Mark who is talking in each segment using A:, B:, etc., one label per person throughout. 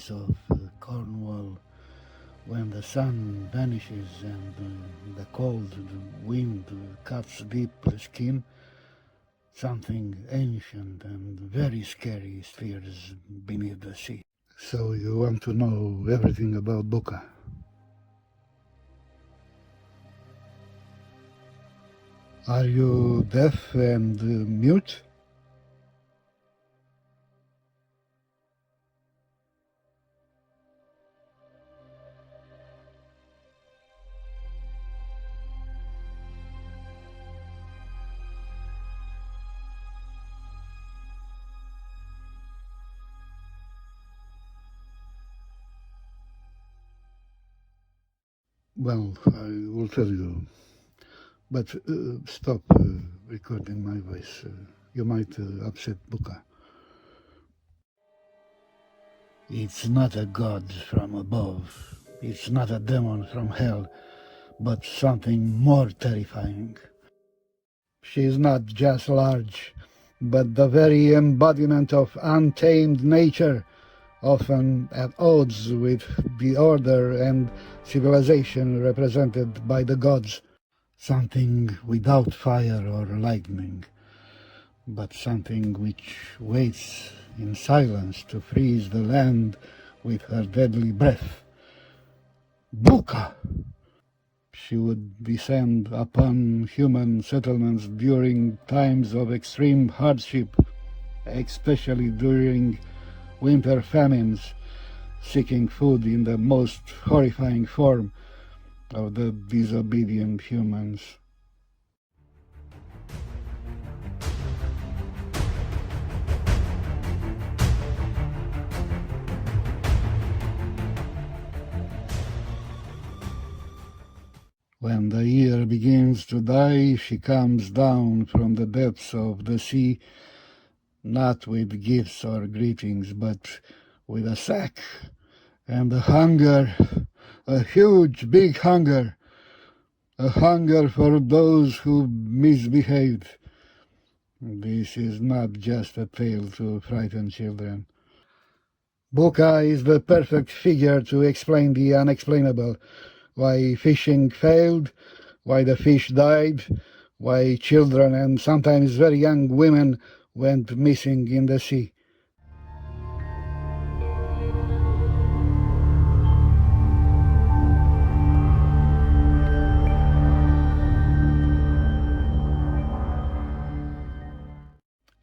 A: days of Cornwall, when the sun vanishes and the cold wind cuts deep the skin, something ancient and very scary stirs beneath the sea. So you want to know everything about Bucca? Are you deaf and mute? Well, I will tell you, but stop recording my voice. You might upset Bucca. It's not a god from above. It's not a demon from hell, but something more terrifying. She's not just large, but the very embodiment of untamed nature, often at odds with the order and civilization represented by the gods. Something without fire or lightning, but something which waits in silence to freeze the land with her deadly breath. Bucca! She would descend upon human settlements during times of extreme hardship, especially during winter famines, seeking food in the most horrifying form of the disobedient humans. When the year begins to die, she comes down from the depths of the sea, not with gifts or greetings, but with a sack and a hunger, a huge, big hunger, a hunger for those who misbehaved. This is not just a tale to frighten children. Bucca is the perfect figure to explain the unexplainable. Why fishing failed, why the fish died, why children and sometimes very young women went missing in the sea.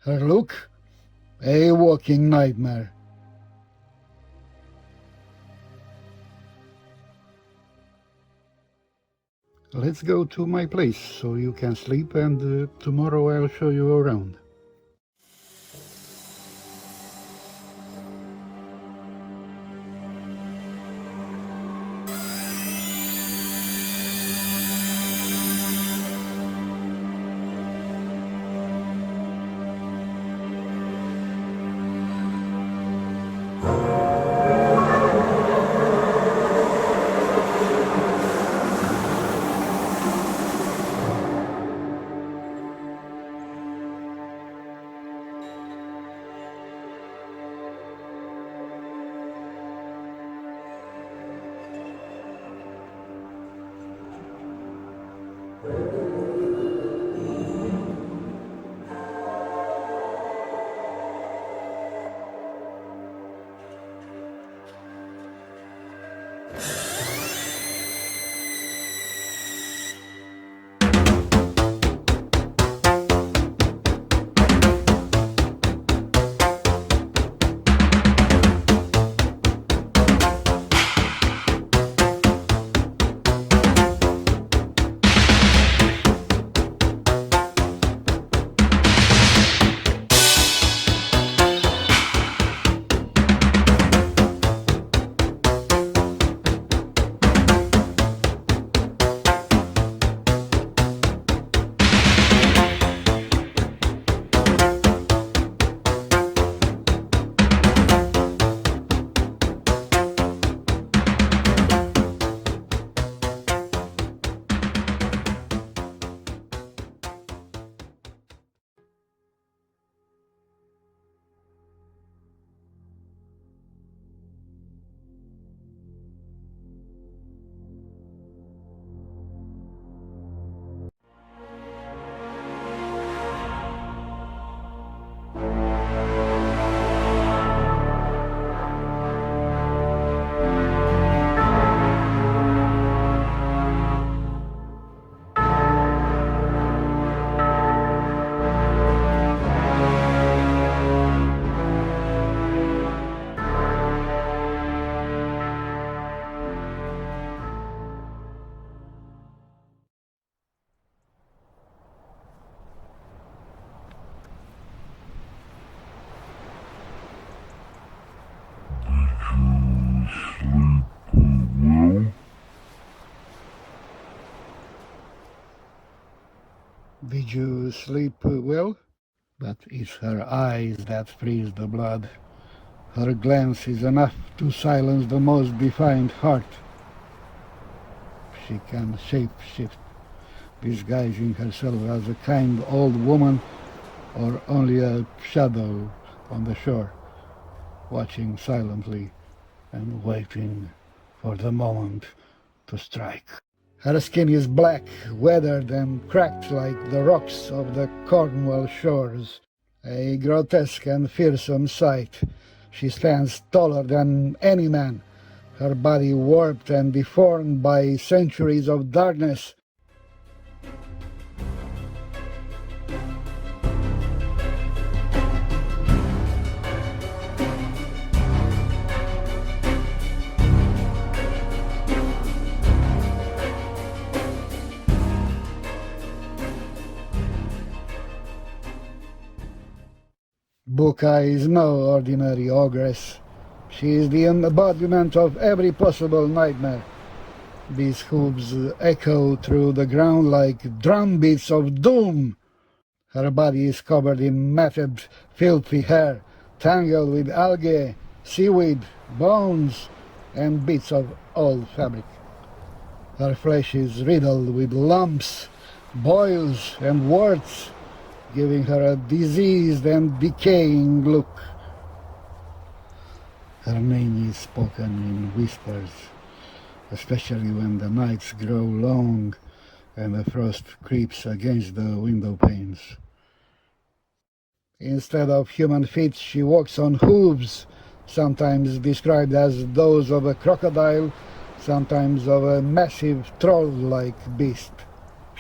A: Her look? A walking nightmare. Let's go to my place so you can sleep, and tomorrow I'll show you around. Did you sleep well? But it's her eyes that freeze the blood. Her glance is enough to silence the most defiant heart. She can shape-shift, disguising herself as a kind old woman or only a shadow on the shore, watching silently and waiting for the moment to strike. Her skin is black, weathered and cracked like the rocks of the Cornwall shores. A grotesque and fearsome sight. She stands taller than any man, her body warped and deformed by centuries of darkness. Bucca is no ordinary ogress. She is the embodiment of every possible nightmare. These hooves echo through the ground like drumbeats of doom. Her body is covered in matted, filthy hair, tangled with algae, seaweed, bones, and bits of old fabric. Her flesh is riddled with lumps, boils, and warts, giving her a diseased and decaying look. Her name is spoken in whispers, especially when the nights grow long and the frost creeps against the window panes. Instead of human feet, she walks on hooves, sometimes described as those of a crocodile, sometimes of a massive troll-like beast.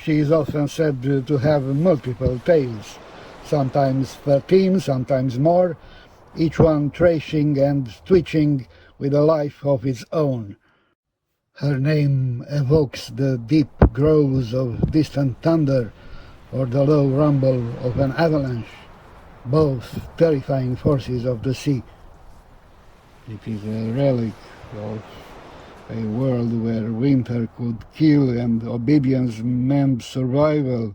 A: She is often said to have multiple tails, sometimes 13, sometimes more, each one tracing and twitching with a life of its own. Her name evokes the deep growls of distant thunder or the low rumble of an avalanche, both terrifying forces of the sea. It is a relic of a world where winter could kill and obedience meant survival.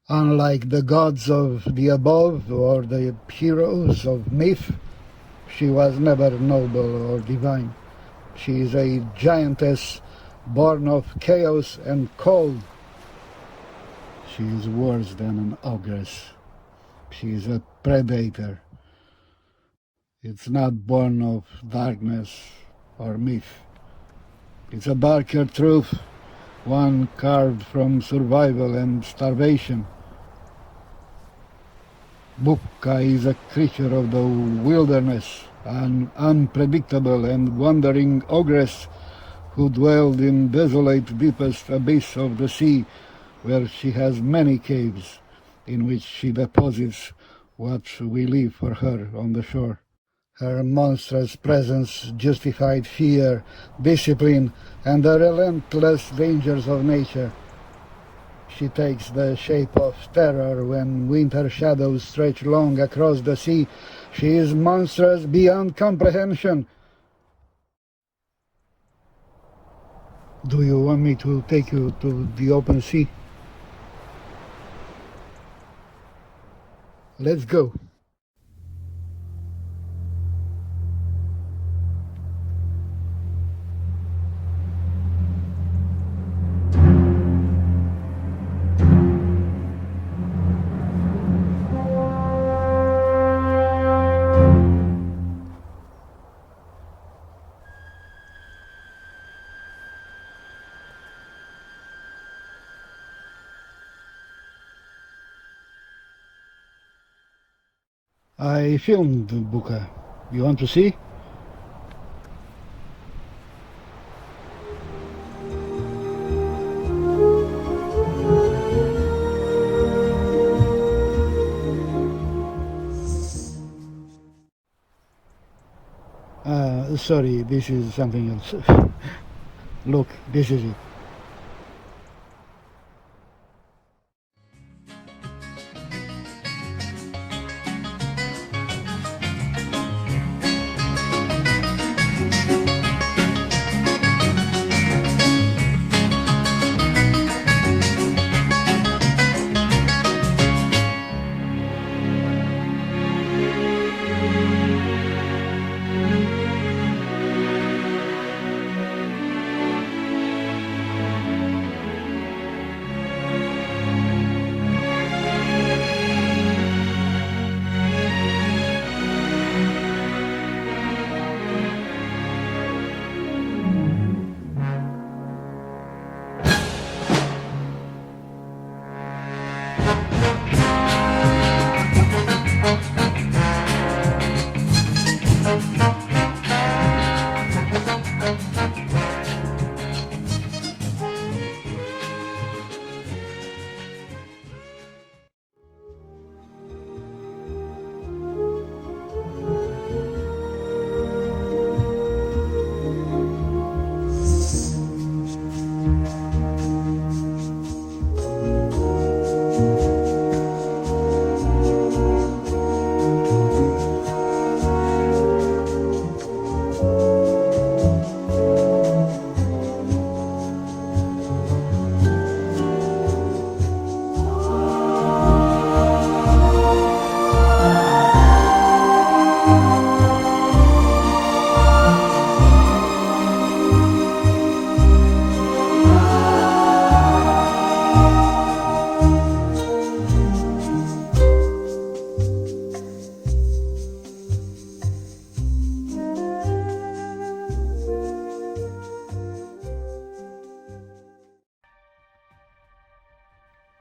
A: Unlike the gods of the above or the heroes of myth, she was never noble or divine. She is a giantess born of chaos and cold. She is worse than an ogress. She is a predator. It's not born of darkness or myth. It's a darker truth, one carved from survival and starvation. Bucca is a creature of the wilderness, an unpredictable and wandering ogress who dwelled in desolate deepest abyss of the sea, where she has many caves, in which she deposits what we leave for her on the shore. Her monstrous presence justified fear, discipline, and the relentless dangers of nature. She takes the shape of terror when winter shadows stretch long across the sea. She is monstrous beyond comprehension. Do you want me to take you to the open sea? Let's go. I filmed Bucca. You want to see? Sorry, this is something else. Look, this is it.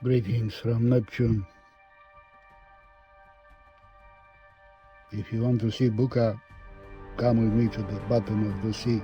A: Greetings from Neptune. If you want to see Bucca, come with me to the bottom of the sea.